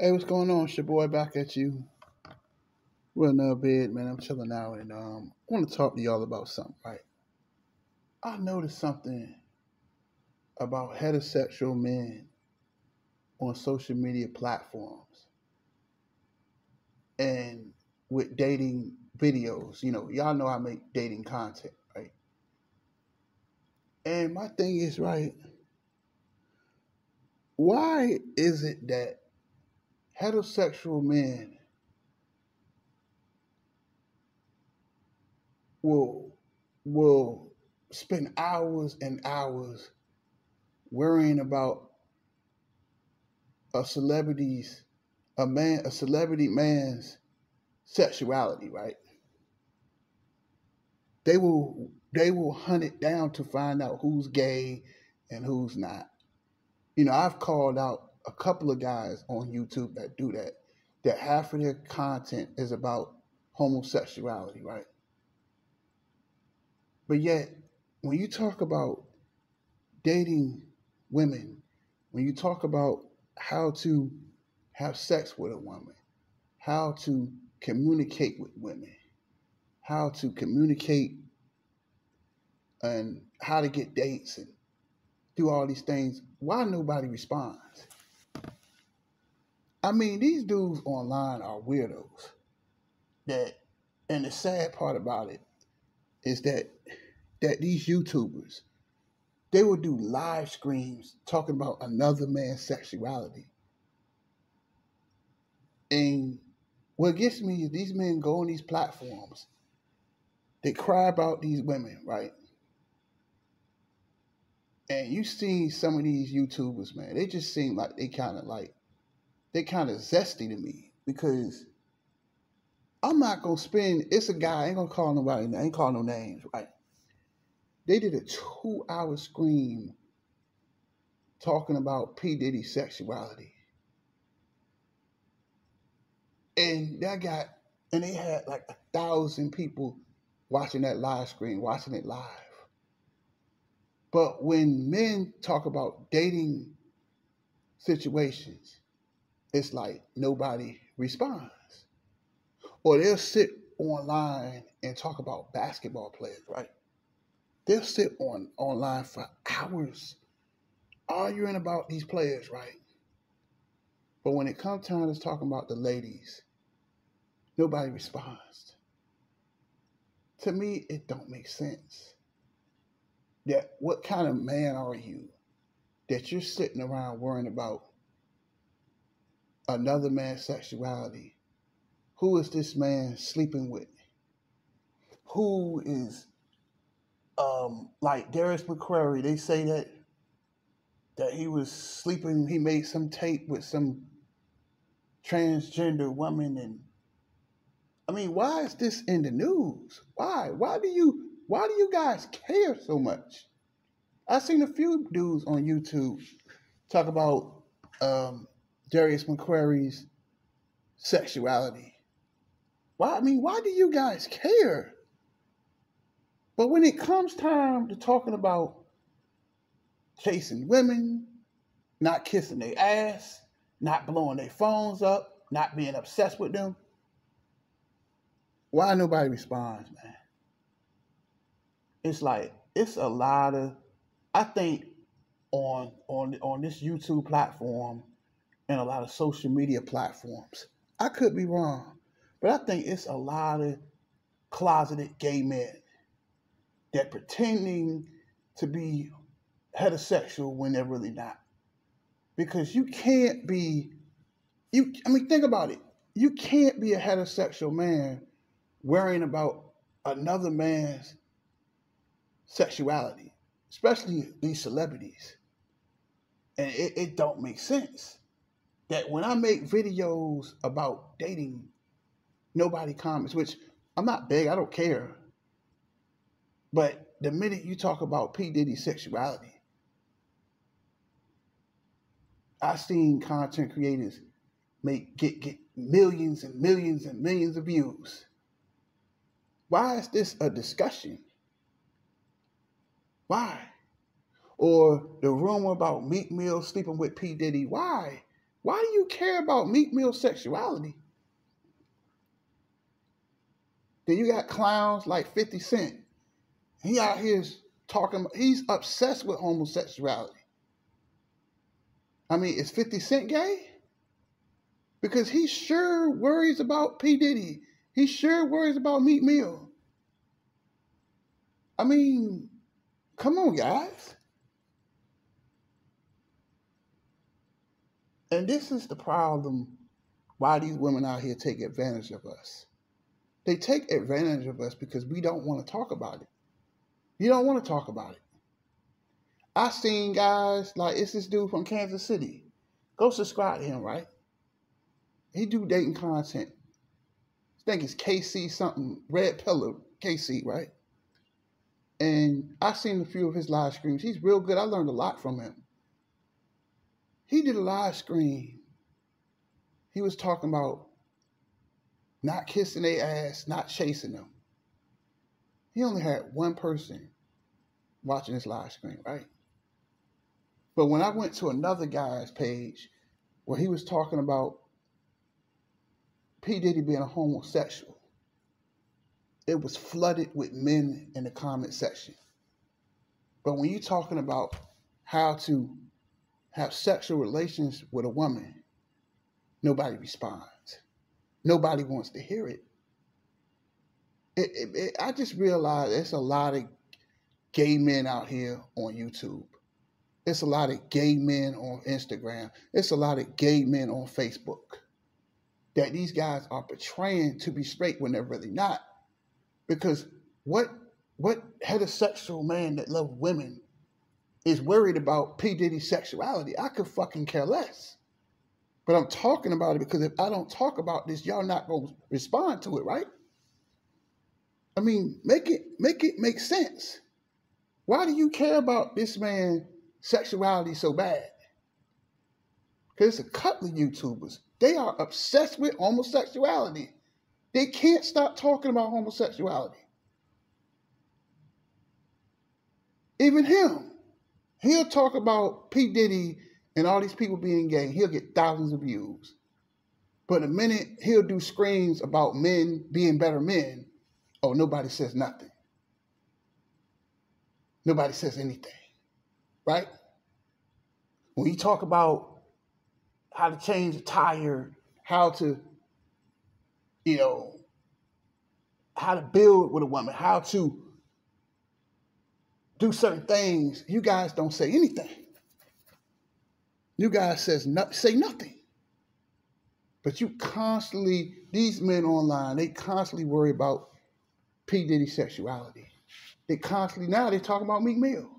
Hey, what's going on? It's your boy back at you. We're in the bed, man. I'm chilling now, and I want to talk to y'all about something. Right? I noticed something about heterosexual men on social media platforms and with dating videos. Y'all know I make dating content, right? And my thing is, right? Why is it that heterosexual men will will spend hours and hours worrying about a celebrity's a celebrity man's sexuality, right? They will hunt it down to find out who's gay and who's not. I've called out a couple of guys on YouTube that do that. That half of their content is about homosexuality, right? But yet, when you talk about dating women, when you talk about how to have sex with a woman, how to communicate with women, how to communicate and how to get dates and do all these things, why nobody responds? I mean, these dudes online are weirdos. That and the sad part about it is that these YouTubers, they will do live streams talking about another man's sexuality. And what gets me is these men go on these platforms, they cry about these women, right? And you see some of these YouTubers, man, they just seem like they kind of zesty to me because I'm not gonna spend. It's a guy. I ain't gonna call nobody. I ain't call no names, right? They did a 2 hour scream talking about P Diddy's sexuality, and that got and they had like 1,000 people watching that live screen, watching it live. But when men talk about dating situations, it's like nobody responds. Or they'll sit online and talk about basketball players, right? They'll sit online for hours arguing about these players, right? But when it comes time to talking about the ladies, nobody responds. To me, it don't make sense. That what kind of man are you that you're sitting around worrying about another man's sexuality? Who is this man sleeping with? Who is like Darius McCrary? They say that he was sleeping. He made some tape with some transgender woman, and I mean, why is this in the news? Why? Why do you guys care so much? I've seen a few dudes on YouTube talk about um, Darius McCrary's sexuality. Why? I mean, why do you guys care? But when it comes time to talking about chasing women, not kissing their ass, not blowing their phones up, not being obsessed with them, why nobody responds, man? It's like it's a lot of. I think on this YouTube platform and a lot of social media platforms. I could be wrong, but I think it's a lot of closeted gay men that pretending to be heterosexual when they're really not. Because you can't be I mean, think about it. You can't be a heterosexual man worrying about another man's sexuality, especially these celebrities. And it don't make sense that when I make videos about dating, nobody comments, which I'm not big, I don't care. But the minute you talk about P. Diddy's sexuality, I've seen content creators get millions and millions and millions of views. Why is this a discussion? Why? Or the rumor about Meek Mill sleeping with P. Diddy. Why? Why do you care about Meek Mill's sexuality? Then you got clowns like 50 Cent. He out here talking, he's obsessed with homosexuality. I mean, is 50 Cent gay? Because he sure worries about P. Diddy. He sure worries about Meek Mill. I mean, come on, guys. And this is the problem why these women out here take advantage of us. They take advantage of us because we don't want to talk about it. You don't want to talk about it. I seen guys like, it's this dude from Kansas City. Go subscribe to him, right? He do dating content. I think it's KC something, Red Pillar, KC, right? And I seen a few of his live streams. He's real good. I learned a lot from him. He did a live stream. He was talking about not kissing their ass, not chasing them. He only had one person watching his live stream, right? But when I went to another guy's page where he was talking about P. Diddy being a homosexual, it was flooded with men in the comment section. But when you're talking about how to have sexual relations with a woman, nobody responds. Nobody wants to hear it. I just realized there's a lot of gay men out here on YouTube. It's a lot of gay men on Instagram. It's a lot of gay men on Facebook that these guys are portraying to be straight when they're really not. Because what heterosexual man that loves women is worried about P. Diddy's sexuality? I could fucking care less. But I'm talking about it because if I don't talk about this, y'all not going to respond to it, right? I mean, make it make sense. Why do you care about this man's sexuality so bad? Because it's a couple of YouTubers. They are obsessed with homosexuality. They can't stop talking about homosexuality. Even him. He'll talk about P. Diddy and all these people being gay. He'll get thousands of views. But the minute he'll do screams about men being better men, oh, nobody says nothing. Nobody says anything, right? When you talk about how to change a tire, how to, how to build with a woman, how to do certain things, you guys don't say anything. You guys say nothing. But you constantly, these men online, they constantly worry about P. Diddy's sexuality. Now they talking about Meek Mill.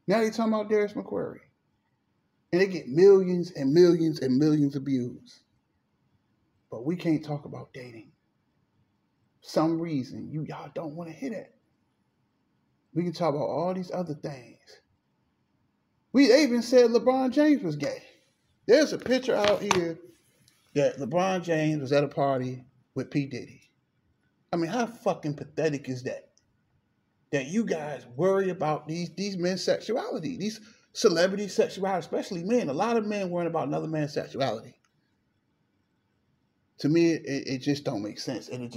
Now they talking about Darius McCrary. And they get millions and millions and millions of views. But we can't talk about dating. For some reason, y'all don't want to hear that. We can talk about all these other things. They even said LeBron James was gay. There's a picture out here that LeBron James was at a party with P. Diddy. I mean, how fucking pathetic is that? That you guys worry about these men's sexuality, these celebrity sexuality, especially men. A lot of men worrying about another man's sexuality. To me, it just don't make sense. And it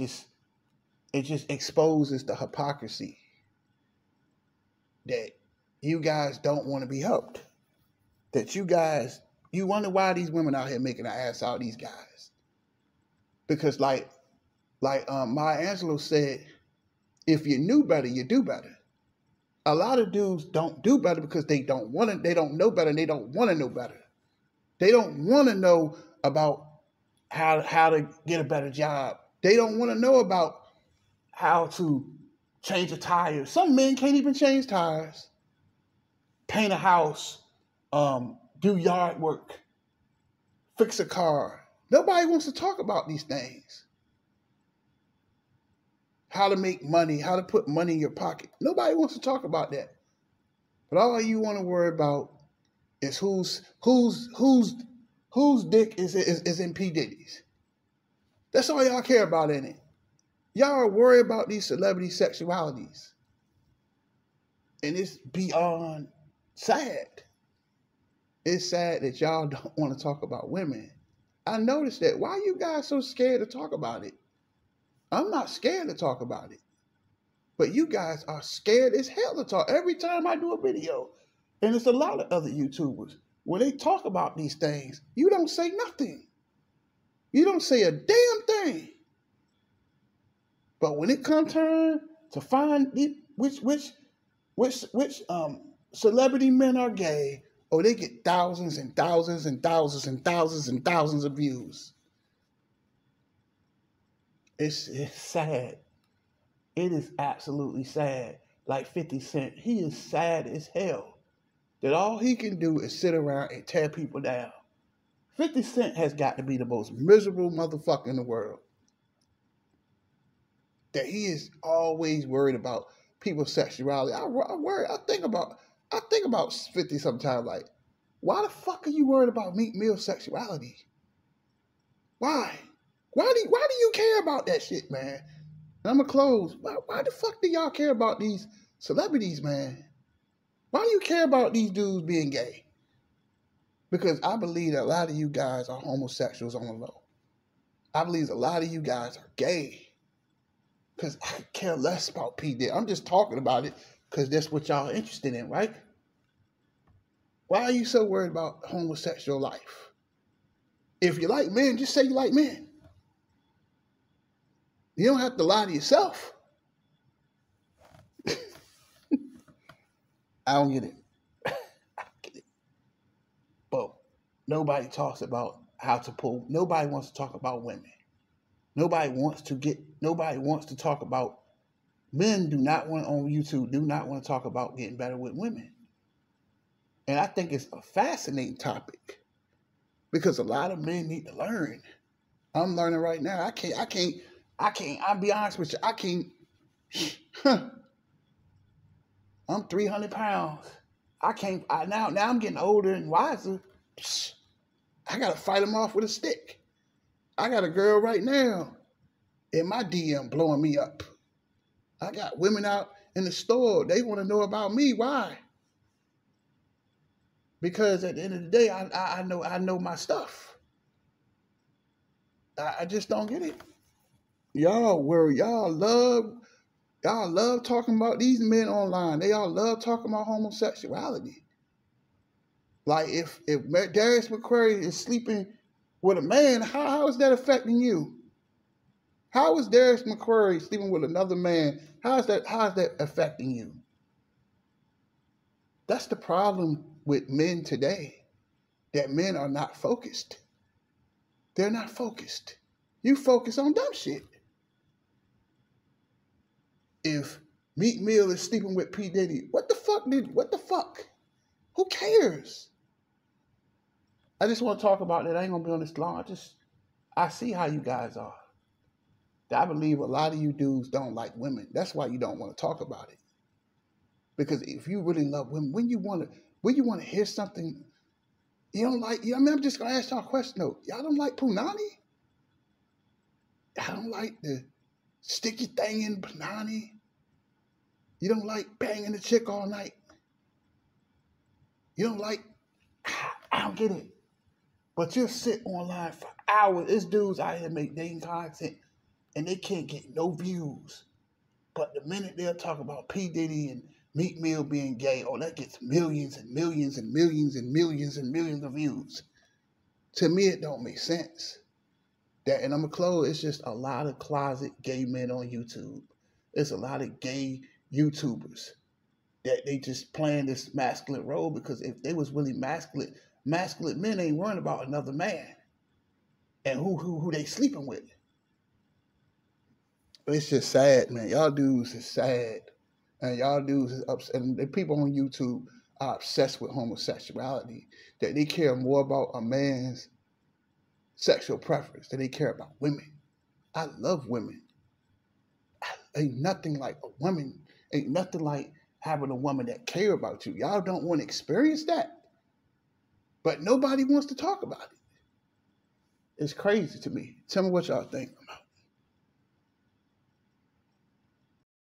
just exposes the hypocrisy that you guys don't want to be helped. That you wonder why these women out here making an ass out of these guys. Because like Maya Angelou said, if you knew better, you do better. A lot of dudes don't do better because they don't know better, and they don't want to know better. They don't want to know about how to get a better job. They don't want to know about how to change a tire. Some men can't even change tires. Paint a house, do yard work, fix a car. Nobody wants to talk about these things. How to make money, how to put money in your pocket. Nobody wants to talk about that. But all you want to worry about is whose dick is in P. Diddy's. That's all y'all care about, ain't it? Y'all are worried about these celebrity sexualities. And it's beyond sad. It's sad that y'all don't want to talk about women. I noticed that. Why are you guys so scared to talk about it? I'm not scared to talk about it. But you guys are scared as hell to talk. Every time I do a video, and it's a lot of other YouTubers, when they talk about these things, you don't say nothing. You don't say a damn thing. But when it comes time to find which celebrity men are gay, oh, they get thousands and thousands and thousands and thousands and thousands of views. It's sad. It is absolutely sad. Like 50 Cent, he is sad as hell that all he can do is sit around and tear people down. 50 Cent has got to be the most miserable motherfucker in the world. That he is always worried about people's sexuality. I think about 50 sometimes, like, why the fuck are you worried about Meek Mill's sexuality? Why? Why do you care about that shit, man? And I'm gonna close. Why the fuck do y'all care about these celebrities, man? Why do you care about these dudes being gay? Because I believe that a lot of you guys are homosexuals on the low. I believe a lot of you guys are gay. Because I could care less about P. Diddy. I'm just talking about it because that's what y'all are interested in, right? Why are you so worried about homosexual life? If you like men, just say you like men. You don't have to lie to yourself. I don't get it. I get it. But nobody talks about how to pull. Nobody wants to talk about women. Nobody wants to talk about men. Do not want on YouTube, do not want to talk about getting better with women. And I think it's a fascinating topic because a lot of men need to learn. I'm learning right now. I'll be honest with you. I can't. I'm 300 pounds. Now I'm getting older and wiser. I got to fight them off with a stick. I got a girl right now in my DM blowing me up. I got women out in the store. They want to know about me. Why? Because at the end of the day, I know my stuff. I just don't get it. Y'all love talking about these men online. They all love talking about homosexuality. Like if Darius McCrary is sleeping with a man, how is that affecting you? How is Darius McCrary sleeping with another man? How is that affecting you? That's the problem with men today. That men are not focused. They're not focused. You focus on dumb shit. If Meek Mill is sleeping with P. Diddy, what the fuck? Who cares? I just want to talk about that. I ain't gonna be on this long. I see how you guys are. I believe a lot of you dudes don't like women. That's why you don't want to talk about it. Because if you really love women, when you want to hear something, you don't like. I'm just gonna ask y'all a question though. Y'all don't like punani? Y'all don't like the sticky thing in punani? You don't like banging the chick all night? You don't like. I don't get it. But you'll sit online for hours. There's dudes out here make dating content and they can't get no views. But the minute they'll talk about P. Diddy and Meek Mill being gay, oh, that gets millions and millions and millions and millions and millions of views. To me, it don't make sense. And I'm going to close, it's just a lot of closet gay men on YouTube. There's a lot of gay YouTubers that they just playing this masculine role because if they was really masculine men ain't worrying about another man and who they sleeping with. It's just sad, man. Y'all dudes is sad. And y'all dudes is upset. And the people on YouTube are obsessed with homosexuality. That they care more about a man's sexual preference than they care about women. I love women. Ain't nothing like a woman. Ain't nothing like having a woman that care about you. Y'all don't want to experience that. But nobody wants to talk about it. It's crazy to me. Tell me what y'all think about it.